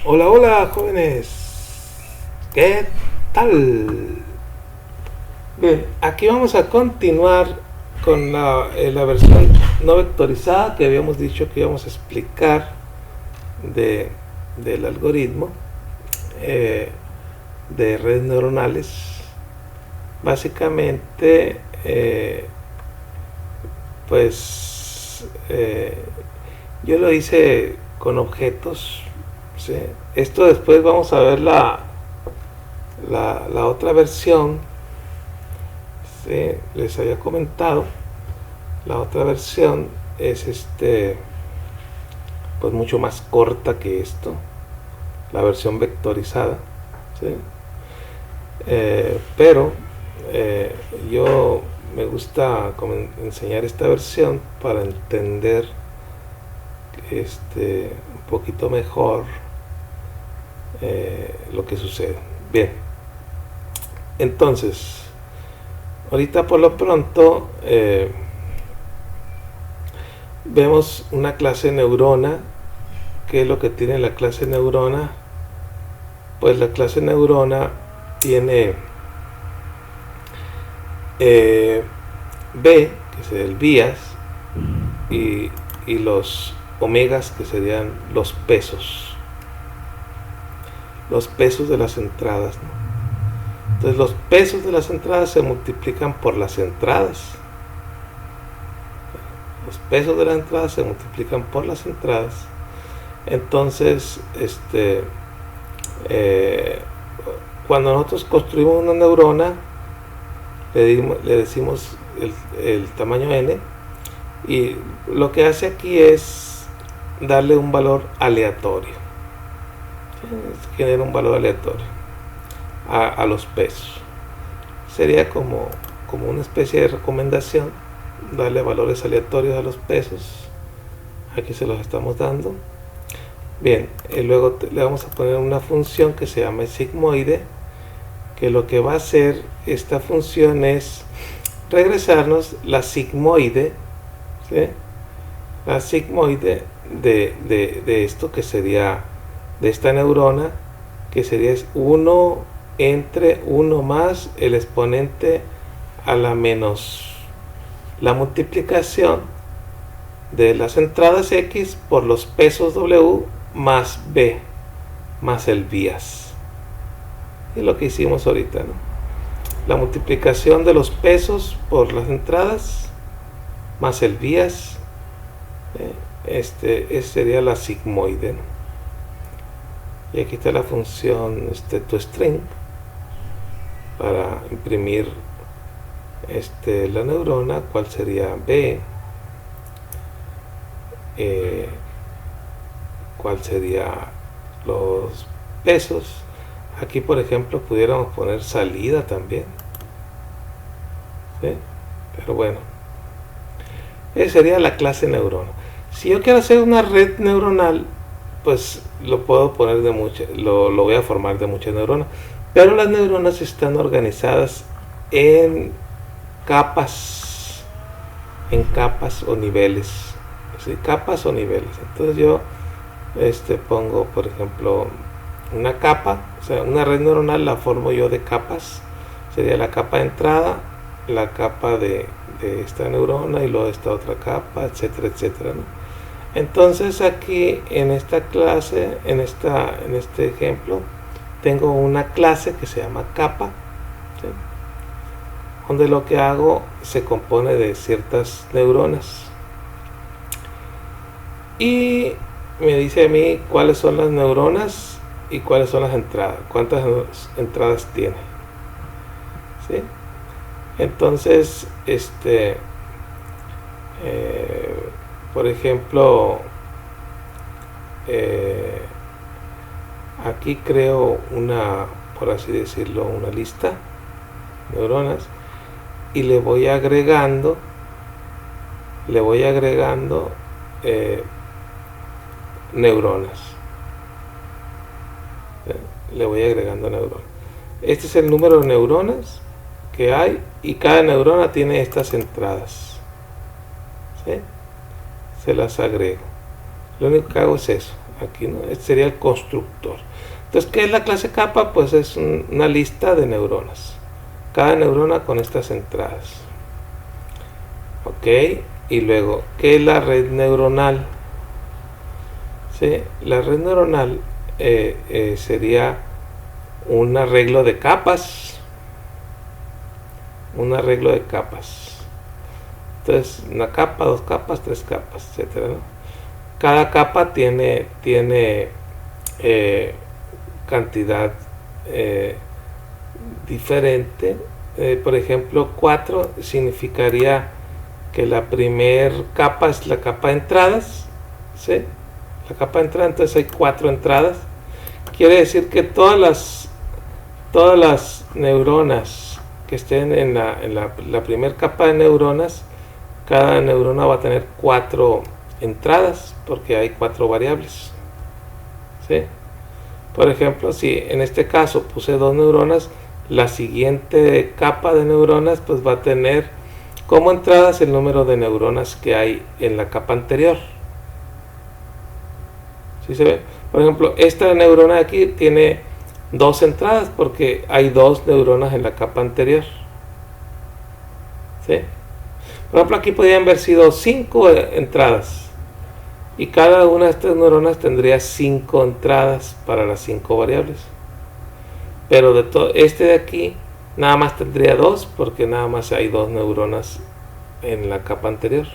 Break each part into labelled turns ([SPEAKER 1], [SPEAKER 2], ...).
[SPEAKER 1] Hola, hola, jóvenes. ¿Qué tal? Bien, aquí vamos a continuar con la versión no vectorizada que habíamos dicho que íbamos a explicar de, del algoritmo eh, de redes neuronales. Básicamente, pues yo lo hice con objetos. ¿Sí? Esto después vamos a ver la otra versión. ¿Sí? Les había comentado, la otra versión es pues mucho más corta que esto, la versión vectorizada. ¿Sí? Pero eh, yo me gusta enseñar esta versión para entender un poquito mejor lo que sucede. Bien, entonces ahorita por lo pronto vemos una clase neurona. ¿Qué es lo que tiene la clase neurona? Pues la clase neurona tiene B, que sería el vías, y los omegas, que serían los pesos de las entradas, ¿no? Entonces los pesos de las entradas se multiplican por las entradas. Los pesos de las entradas se multiplican por las entradas. Entonces, cuando nosotros construimos una neurona, le decimos el tamaño n, y lo que hace aquí es darle un valor aleatorio. Genera un valor aleatorio a los pesos. Sería como una especie de recomendación, darle valores aleatorios a los pesos. Aquí se los estamos dando. Bien, y luego le vamos a poner una función que se llama sigmoide, que lo que va a hacer esta función es regresarnos la sigmoide, ¿sí? La sigmoide de esto, que sería de esta neurona, que sería 1 entre 1 más el exponente a la menos la multiplicación de las entradas x por los pesos w más b más el vías. Es lo que hicimos ahorita, ¿no? La multiplicación de los pesos por las entradas más el vías. Sería la sigmoide, ¿no? Y aquí está la función toString para imprimir la neurona, cuál sería b, cuál sería los pesos. Aquí, por ejemplo, pudiéramos poner salida también, ¿sí? Pero bueno, esa sería la clase neurona. Si yo quiero hacer una red neuronal, pues lo puedo poner lo voy a formar de muchas neuronas, pero las neuronas están organizadas en capas o niveles, ¿sí? Capas o niveles. Entonces yo pongo, por ejemplo, una capa, o sea, una red neuronal la formo yo de capas. Sería la capa de entrada, la capa de esta neurona, y luego esta otra capa, etcétera, etcétera, ¿no? Entonces aquí en esta clase, en este ejemplo, tengo una clase que se llama capa, ¿sí? Donde lo que hago se compone de ciertas neuronas, y me dice a mí cuáles son las neuronas y cuáles son las entradas, cuántas entradas tiene, ¿sí? Entonces, por ejemplo, aquí creo por así decirlo, una lista de neuronas, y le voy agregando neuronas. Le voy agregando neuronas. Este es el número de neuronas que hay, y cada neurona tiene estas entradas, ¿sí? Se las agrego. Lo único que hago es eso, aquí, ¿no? Este sería el constructor. Entonces, ¿qué es la clase capa? Pues es una lista de neuronas, cada neurona con estas entradas. Ok, y luego, ¿qué es la red neuronal? ¿Sí? La red neuronal sería un arreglo de capas, entonces una capa, dos capas, tres capas, etcétera, ¿no? Cada capa tiene cantidad diferente. Por ejemplo, 4 significaría que la primer capa es la capa de entradas, ¿sí? La capa de entrada, entonces hay 4 entradas. Quiere decir que todas las neuronas que estén en la primera capa de neuronas, cada neurona va a tener 4 entradas porque hay 4 variables, ¿sí? Por ejemplo, si en este caso puse 2 neuronas, la siguiente capa de neuronas pues va a tener como entradas el número de neuronas que hay en la capa anterior. ¿Sí se ve? Por ejemplo, esta neurona de aquí tiene 2 entradas porque hay 2 neuronas en la capa anterior. ¿Sí? Por ejemplo, aquí podrían haber sido 5 entradas y cada una de estas neuronas tendría 5 entradas para las 5 variables. Pero de todo este de aquí nada más tendría 2 porque nada más hay 2 neuronas en la capa anterior.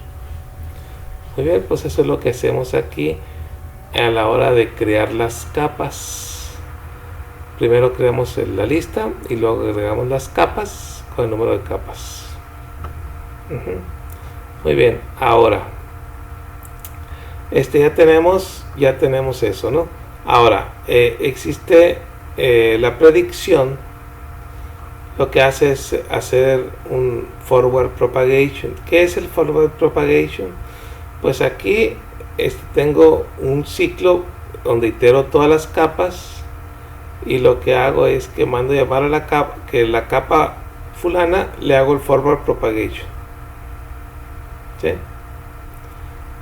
[SPEAKER 1] Muy bien, pues eso es lo que hacemos aquí a la hora de crear las capas. Primero creamos la lista y luego agregamos las capas con el número de capas. Muy bien, ahora ya tenemos eso, ¿no? Ahora existe la predicción. Lo que hace es hacer un forward propagation. ¿Qué es el forward propagation? Pues aquí tengo un ciclo donde itero todas las capas y lo que hago es que mando llamar a la capa fulana le hago el forward propagation. ¿Sí?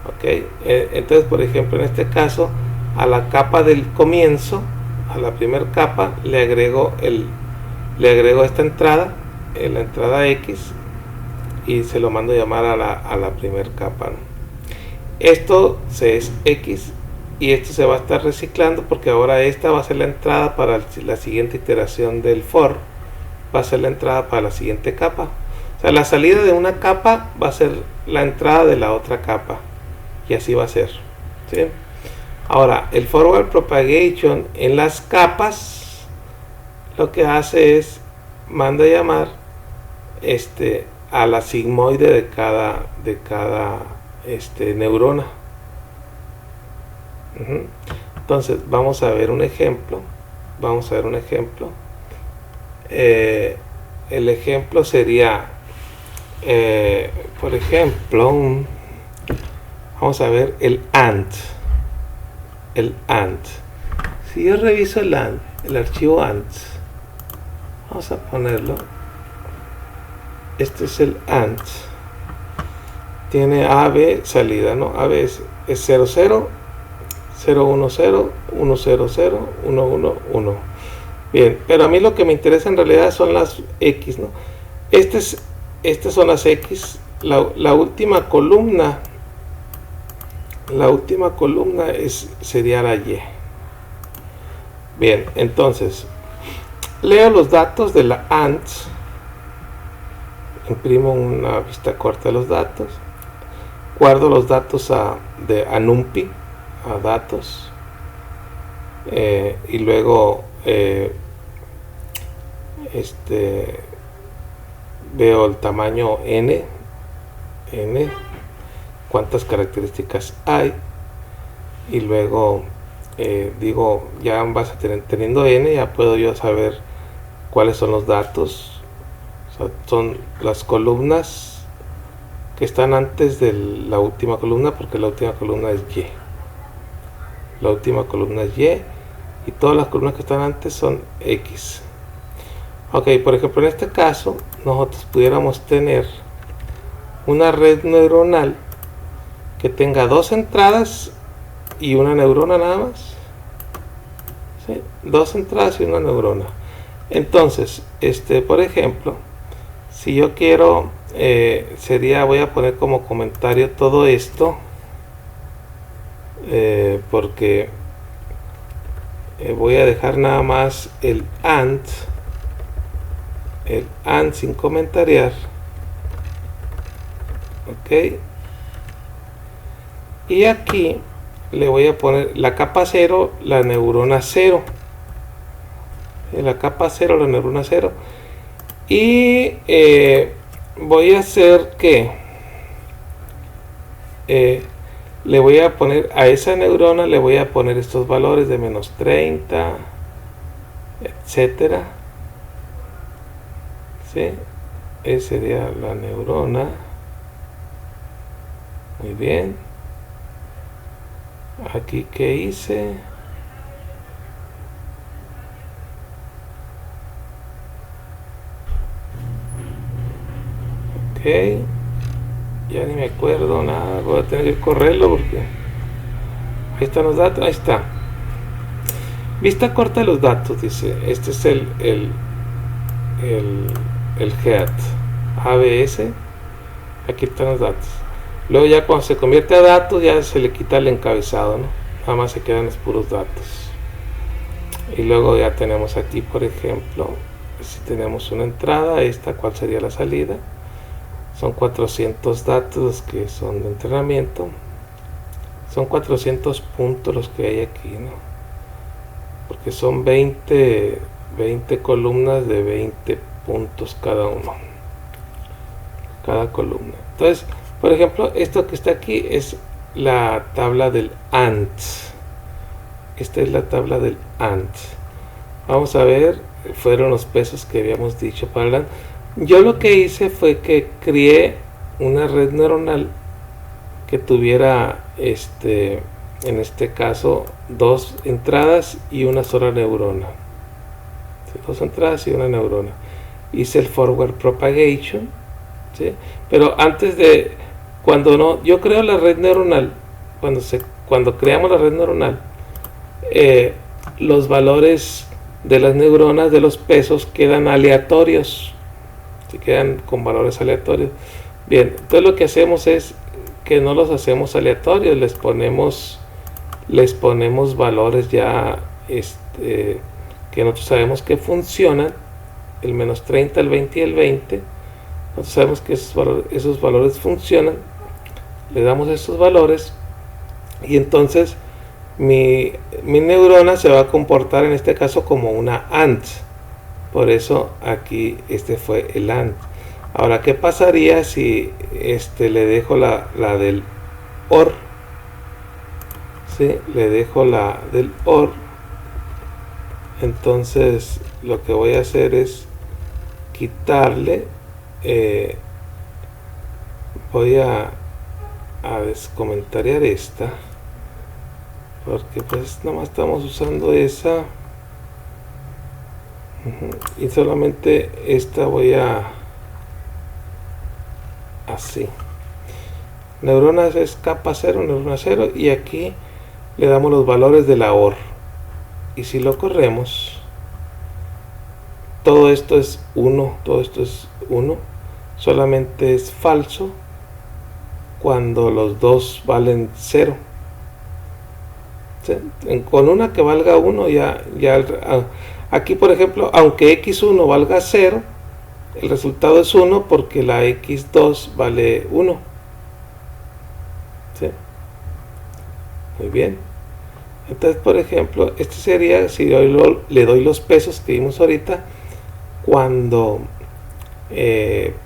[SPEAKER 1] Ok, entonces por ejemplo en este caso a la capa del comienzo, a la primera capa le agrego esta entrada, la entrada X, y se lo mando llamar a la primera capa, ¿no? Esto es X y esto se va a estar reciclando porque ahora esta va a ser la entrada para la siguiente iteración del for, va a ser la entrada para la siguiente capa. O sea, la salida de una capa va a ser la entrada de la otra capa y así va a ser, ¿sí? Ahora, el forward propagation en las capas lo que hace es manda llamar a la sigmoide de cada neurona. Entonces vamos a ver un ejemplo. El ejemplo sería por ejemplo, vamos a ver el AND. Si yo reviso el AND, el archivo AND, vamos a ponerlo. Este es el AND. Tiene AB salida, ¿no? AB es 00, 010, 100, 111. Bien, pero a mí lo que me interesa en realidad son las X, ¿no? Estas son las X. La última columna sería la Y. Bien, entonces leo los datos de la AND, imprimo una vista corta de los datos, guardo los datos a NumPy, a datos, y luego veo el tamaño n, cuántas características hay, y luego digo, ya en base teniendo n, ya puedo yo saber cuáles son los datos. O sea, son las columnas que están antes de la última columna, porque la última columna es Y. Y todas las columnas que están antes son X. Ok, por ejemplo, en este caso, nosotros pudiéramos tener una red neuronal que tenga 2 entradas y una neurona nada más. ¿Sí? 2 entradas y una neurona. Entonces, por ejemplo, si yo quiero, voy a poner como comentario todo esto, porque voy a dejar nada más el AND sin comentariar. Ok, y aquí le voy a poner la capa 0, la neurona 0, la capa 0, la neurona 0, y voy a hacer que le voy a poner a esa neurona, le voy a poner estos valores de menos 30, etcétera. ¿Sí? Esa sería la neurona. Muy bien. Aquí, ¿qué hice? Ok, ya ni me acuerdo nada, voy a tener que correrlo porque ahí están los datos. Ahí está, vista corta de los datos, dice. Este es el head ABS. Aquí están los datos. Luego ya cuando se convierte a datos ya se le quita el encabezado, ¿no? Nada más se quedan los puros datos. Y luego ya tenemos aquí, por ejemplo, si tenemos una entrada, esta, ¿cuál sería la salida? Son 400 datos los que son de entrenamiento. Son 400 puntos los que hay aquí, ¿no? Porque son 20 columnas de 20 puntos cada uno. Cada columna. Entonces, por ejemplo, esto que está aquí es la tabla del AND. Esta es la tabla del AND. Vamos a ver, fueron los pesos que habíamos dicho para el AND. Yo lo que hice fue que creé una red neuronal que tuviera, en este caso, 2 entradas y una sola neurona. 2 entradas y una neurona. Hice el forward propagation, ¿sí? Pero antes de, yo creo la red neuronal, cuando creamos la red neuronal, los valores de las neuronas de los pesos quedan aleatorios, se quedan con valores aleatorios. Bien, entonces lo que hacemos es que no los hacemos aleatorios, les ponemos valores ya que nosotros sabemos que funcionan, el menos 30, el 20 y el 20. Nosotros sabemos que esos valores funcionan, le damos esos valores y entonces mi neurona se va a comportar en este caso como una AND. Por eso aquí fue el AND. Ahora, ¿qué pasaría si le dejo la del OR? ¿Sí? Le dejo la del OR. Entonces lo que voy a hacer es quitarle, voy a descomentariar esta, porque pues nomás estamos usando esa, y solamente esta voy a así. Neuronas es capa 0, neurona 0, y aquí le damos los valores de la OR, y si lo corremos, todo esto es 1, todo esto es 1, solamente es falso cuando los dos valen 0. ¿Sí? Con una que valga 1 ya aquí, por ejemplo, aunque x1 valga 0, el resultado es 1 porque la x2 vale 1. ¿Sí? Muy bien. Entonces, por ejemplo, este sería, si le doy los pesos que vimos ahorita, cuando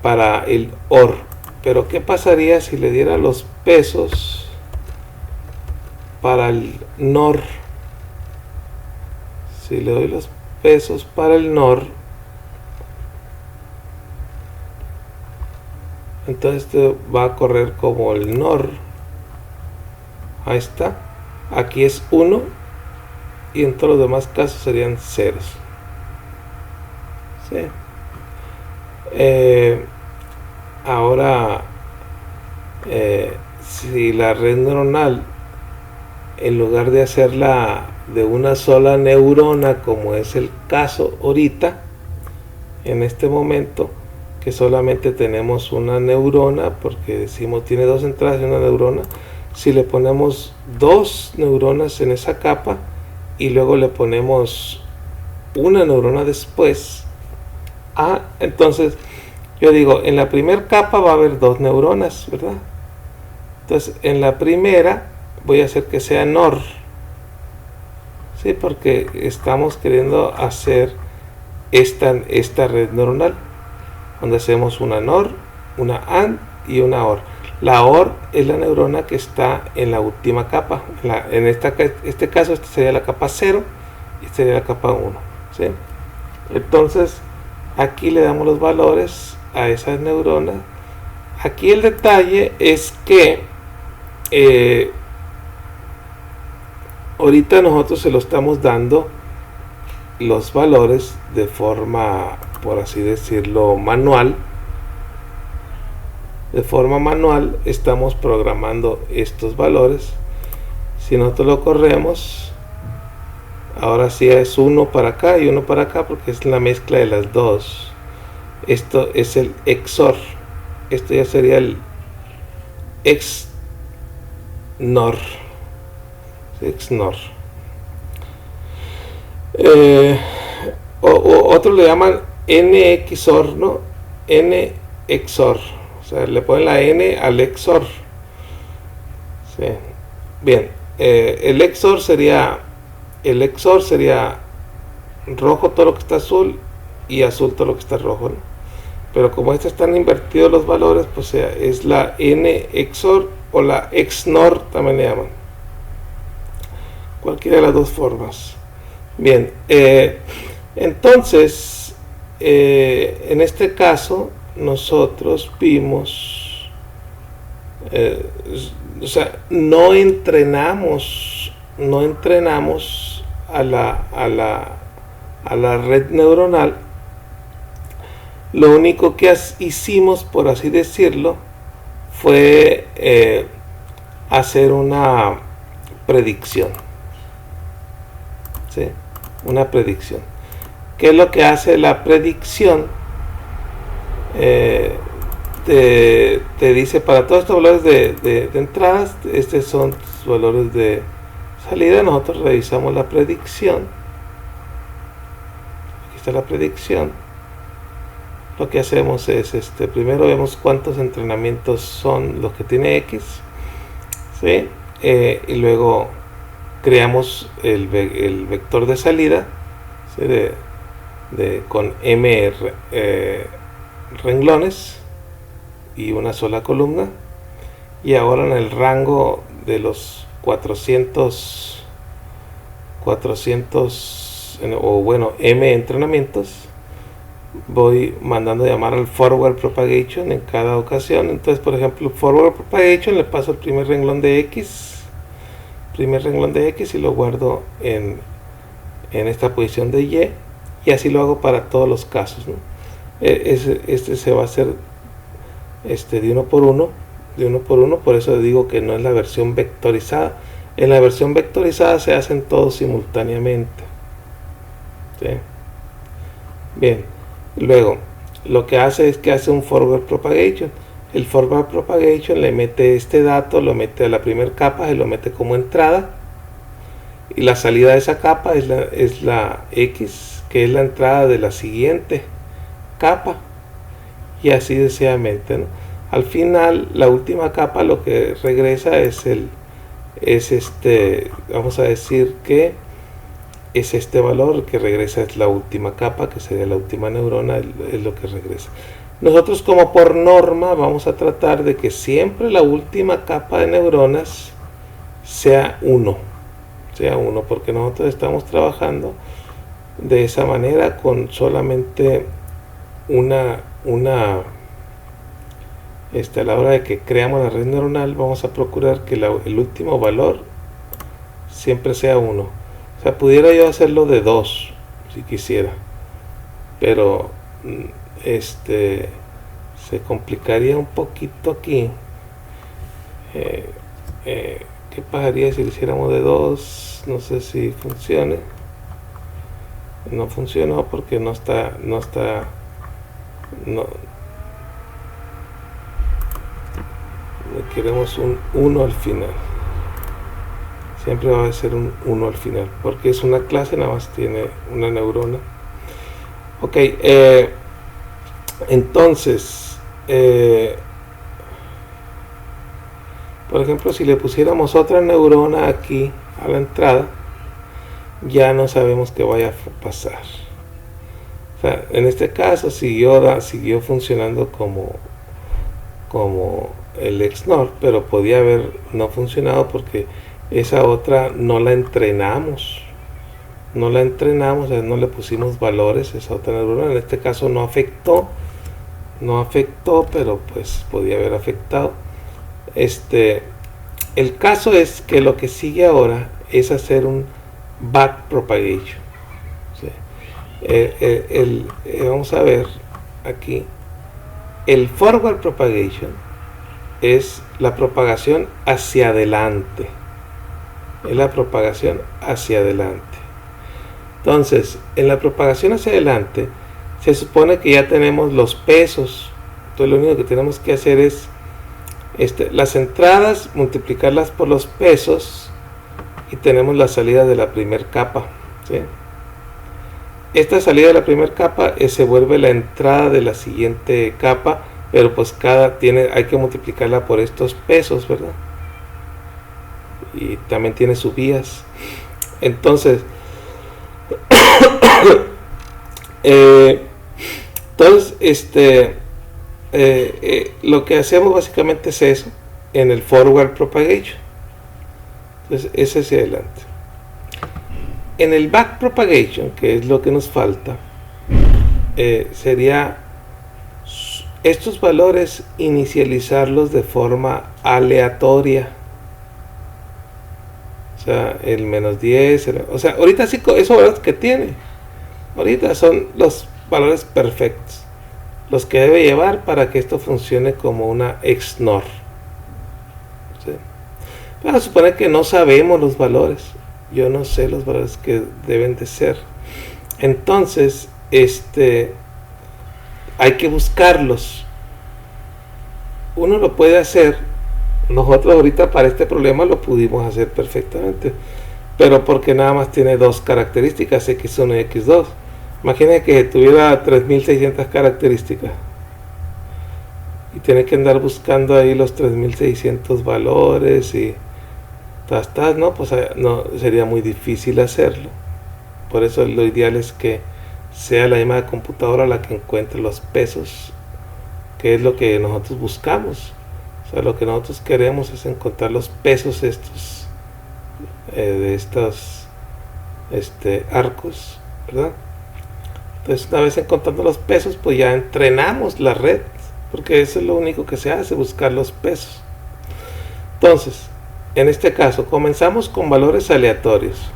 [SPEAKER 1] para el OR. Pero ¿qué pasaría si le diera los pesos para el NOR? Si le doy los pesos para el NOR, entonces esto va a correr como el NOR. Ahí está. Aquí es 1 y en todos los demás casos serían ceros. ¿Sí? Ahora, si la red neuronal en lugar de hacerla de una sola neurona, como es el caso ahorita, en este momento, que solamente tenemos una neurona, porque decimos tiene dos entradas y una neurona. Si le ponemos dos neuronas en esa capa y luego le ponemos una neurona después, entonces yo digo, en la primera capa va a haber dos neuronas, ¿verdad? Entonces en la primera voy a hacer que sea NOR, ¿sí? Porque estamos queriendo hacer esta red neuronal, donde hacemos una NOR, una AND y una OR. La OR es la neurona que está en la última capa. En este caso, esta sería la capa 0 y esta sería la capa 1. ¿Sí? Entonces, aquí le damos los valores a esas neuronas. Aquí el detalle es que ahorita nosotros se lo estamos dando los valores de forma, por así decirlo, manual. De forma manual estamos programando estos valores. Si nosotros lo corremos, ahora sí es uno para acá y uno para acá, porque es la mezcla de las dos. Esto es el XOR. Esto ya sería el XNOR. XNOR. Otros le llaman NXOR, ¿no? NXOR. O sea, le ponen la N al XOR. Sí. Bien, el XOR sería rojo todo lo que está azul y azul todo lo que está rojo, ¿no? Pero como están invertidos los valores, pues es la N XOR o la XNOR también le llaman. Cualquiera de las dos formas. Bien, entonces en este caso nosotros vimos, o sea, no entrenamos a la red neuronal. Lo único que hicimos, por así decirlo, fue hacer una predicción. ¿Sí? Una predicción. ¿Qué es lo que hace la predicción? Te dice para todos estos valores de entradas, estos son tus valores de salida. Nosotros revisamos la predicción. Aquí está la predicción. Lo que hacemos es primero vemos cuántos entrenamientos son los que tiene X, ¿sí? Y luego creamos el vector de salida, ¿sí? Con M renglones y una sola columna, y ahora en el rango de los 400 o bueno, M entrenamientos, voy mandando a llamar al forward propagation en cada ocasión. Entonces, por ejemplo, forward propagation le paso el primer renglón de X y lo guardo en esta posición de Y, y así lo hago para todos los casos, ¿no? Este se va a hacer de uno por uno, por eso digo que no es la versión vectorizada. En la versión vectorizada se hacen todos simultáneamente, ¿sí? Bien, luego lo que hace es que hace un forward propagation. El forward propagation le mete este dato, lo mete a la primera capa, se lo mete como entrada, y la salida de esa capa es la X, que es la entrada de la siguiente capa, y así deseadamente, ¿no? Al final, la última capa lo que regresa vamos a decir que es este valor que regresa, es la última capa, que sería la última neurona, es lo que regresa. Nosotros, como por norma, vamos a tratar de que siempre la última capa de neuronas sea 1, porque nosotros estamos trabajando de esa manera con solamente a la hora de que creamos la red neuronal, vamos a procurar que el último valor siempre sea 1. O sea, pudiera yo hacerlo de 2 si quisiera, pero se complicaría un poquito aquí, que ¿qué pasaría si lo hiciéramos de 2? No sé si funcione. No funcionó porque no queremos un 1 al final. Siempre va a ser un 1 al final, porque es una clase, nada más tiene una neurona. Ok, entonces, por ejemplo, si le pusiéramos otra neurona aquí a la entrada, ya no sabemos qué vaya a pasar. O sea, en este caso siguió funcionando como el XNOR, pero podía haber no funcionado porque esa otra no la entrenamos, o sea, no le pusimos valores a esa otra neurona. En este caso no afectó, pero pues podía haber afectado. El caso es que lo que sigue ahora es hacer un backpropagation. ¿Sí? Vamos a ver aquí, el forward propagation es la propagación hacia adelante. Entonces, en la propagación hacia adelante, se supone que ya tenemos los pesos. Entonces, lo único que tenemos que hacer es las entradas, multiplicarlas por los pesos, y tenemos la salida de la primera capa. ¿Sí? Esta salida de la primera capa se vuelve la entrada de la siguiente capa, pero pues hay que multiplicarla por estos pesos, ¿verdad? Y también tiene subidas. Entonces, lo que hacemos básicamente es eso en el forward propagation. Entonces, ese hacia adelante. En el back propagation, que es lo que nos falta, sería estos valores inicializarlos de forma aleatoria. O sea, el menos 10, o sea, ahorita sí, esos valores que tiene, ahorita son los valores perfectos, los que debe llevar para que esto funcione como una XNOR. ¿Sí? Pero supone que no sabemos los valores. Yo no sé los valores que deben de ser. Entonces, hay que buscarlos. Uno lo puede hacer. Nosotros ahorita para este problema lo pudimos hacer perfectamente, pero porque nada más tiene dos características, X1 y X2. Imaginen que tuviera 3600 características y tiene que andar buscando ahí los 3600 valores y no, pues no, sería muy difícil hacerlo. Por eso lo ideal es que sea la misma computadora la que encuentre los pesos, que es lo que nosotros buscamos. O sea, lo que nosotros queremos es encontrar los pesos estos de estos arcos, ¿verdad? Entonces, una vez encontrando los pesos, pues ya entrenamos la red, porque eso es lo único que se hace, buscar los pesos. Entonces, en este caso, comenzamos con valores aleatorios.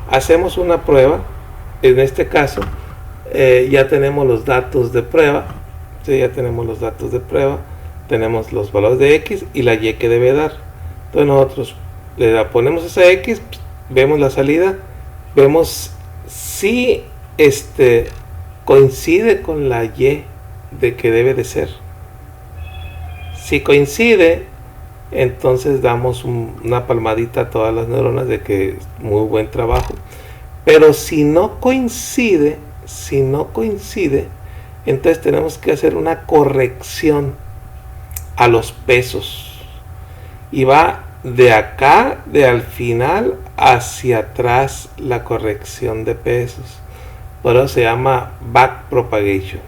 [SPEAKER 1] Hacemos una prueba. En este caso, ya tenemos los datos de prueba. ¿Sí? Ya tenemos los datos de prueba. Tenemos los valores de X y la Y que debe dar. Entonces nosotros le ponemos esa X, vemos la salida, vemos si coincide con la Y de que debe de ser. Si coincide, entonces damos una palmadita a todas las neuronas de que muy buen trabajo. Pero si no coincide, entonces tenemos que hacer una corrección a los pesos, y va de acá, de al final hacia atrás, la corrección de pesos. Por eso se llama backpropagation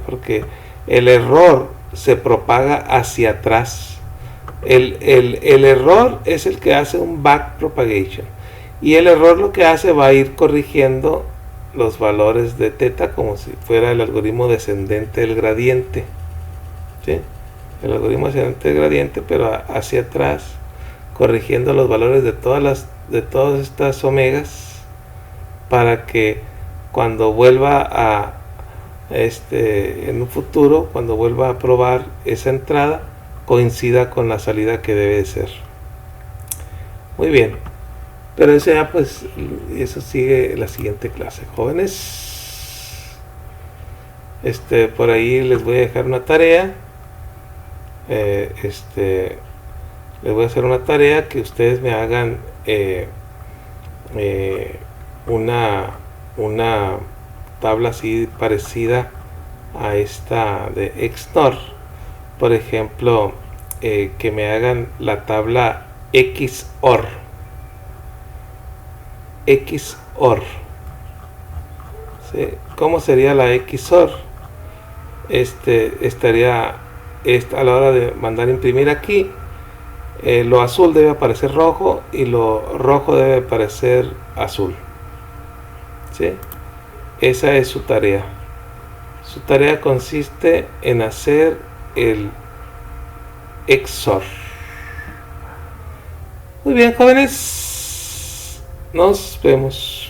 [SPEAKER 1] porque el error se propaga hacia atrás. El error es el que hace un backpropagation, y el error lo que hace va a ir corrigiendo los valores de teta como si fuera el algoritmo descendente del gradiente. ¿Sí? El algoritmo ascendente del gradiente, pero hacia atrás, corrigiendo los valores de todas estas omegas, para que cuando vuelva en un futuro, cuando vuelva a probar esa entrada, coincida con la salida que debe de ser. Muy bien, pero eso ya pues, eso sigue la siguiente clase, jóvenes. Por ahí les voy a dejar una tarea. Les voy a hacer una tarea que ustedes me hagan una tabla así parecida a esta de XNOR. Por ejemplo, que me hagan la tabla XOR. XOR. ¿Sí? ¿Cómo sería la XOR? Estaría a la hora de mandar imprimir aquí, lo azul debe aparecer rojo y lo rojo debe aparecer azul. ¿Sí? Esa es su tarea. Su tarea consiste en hacer el XOR. Muy bien, jóvenes, nos vemos.